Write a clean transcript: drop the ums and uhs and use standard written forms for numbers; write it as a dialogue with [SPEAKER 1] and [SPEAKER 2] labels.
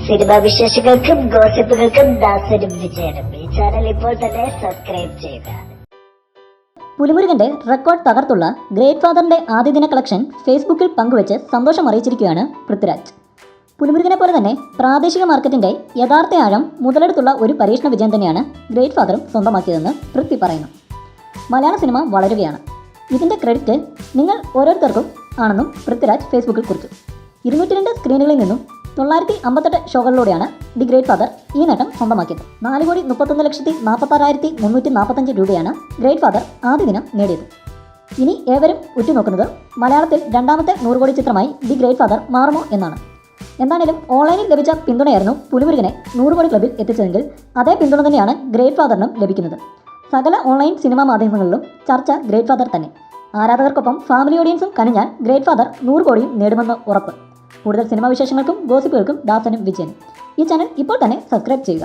[SPEAKER 1] Cinema വിശേഷങ്ങൾക്കും ഗോസിപ്പുകൾക്കും ദാസനും വിജയനും ഈ channel ഇപ്പോൾ തന്നെ സബ്സ്ക്രൈബ് ചെയ്യുക.
[SPEAKER 2] പുലിമുരുകന്റെ റെക്കോർഡ് തകർത്തുള്ള ഗ്രേറ്റ് ഫാദറിന്റെ ആദ്യദിന കളക്ഷൻ ഫേസ്ബുക്കിൽ പങ്കുവച്ച് സന്തോഷം അറിയിച്ചിരിക്കുകയാണ് പൃഥ്വിരാജ്. പുലിമുരുകനെ പോലെ തന്നെ പ്രാദേശിക മാർക്കറ്റിന്റെ യഥാർത്ഥ ആഴം മുതലെടുത്തുള്ള ഒരു പരീക്ഷണ വിജയം തന്നെയാണ് ഗ്രേറ്റ് ഫാദറും സ്വന്തമാക്കിയതെന്ന് പൃഥ്വി പറയുന്നു. മലയാള സിനിമ വളരുകയാണ്, ഇതിന്റെ ക്രെഡിറ്റ് നിങ്ങൾ ഓരോരുത്തർക്കും ആണെന്നും പൃഥ്വിരാജ് ഫേസ്ബുക്കിൽ കുറിച്ചു. 202 സ്ക്രീനുകളിൽ നിന്നും 958 ഷോകളിലൂടെയാണ് ദി ഗ്രേറ്റ് ഫാദർ ഈ നേട്ടം സ്വന്തമാക്കിയത്. 4,31,46,345 രൂപയാണ് ഗ്രേറ്റ് ഫാദർ ആദ്യ ദിനം നേടിയത്. ഇനി ഏവരും ഉറ്റുനോക്കുന്നത് മലയാളത്തിൽ രണ്ടാമത്തെ 100 കോടി ചിത്രമായി ദി ഗ്രേറ്റ് ഫാദർ മാറുമോ എന്നാണ്. എന്താണേലും ഓൺലൈനിൽ ലഭിച്ച പിന്തുണയായിരുന്നു പുലിമുരുകനെ 100 കോടി ക്ലബിൽ എത്തിച്ചതെങ്കിൽ അതേ പിന്തുണ തന്നെയാണ് ഗ്രേറ്റ് ഫാദറിനും ലഭിക്കുന്നത്. സകല ഓൺലൈൻ സിനിമാ മാധ്യമങ്ങളിലും ചർച്ച ഗ്രേറ്റ് ഫാദർ തന്നെ. ആരാധകർക്കൊപ്പം ഫാമിലി ഓഡിയൻസും കനിഞ്ഞാൽ ഗ്രേറ്റ് ഫാദർ 100 കോടിയും നേടുമെന്ന് ഉറപ്പ്. കൂടുതൽ സിനിമാ വിശേഷങ്ങൾക്കും ഗോസിപ്പുകൾക്കും ദാസനും വിജയനും ഈ ചാനൽ ഇപ്പോൾ തന്നെ സബ്സ്ക്രൈബ് ചെയ്യുക.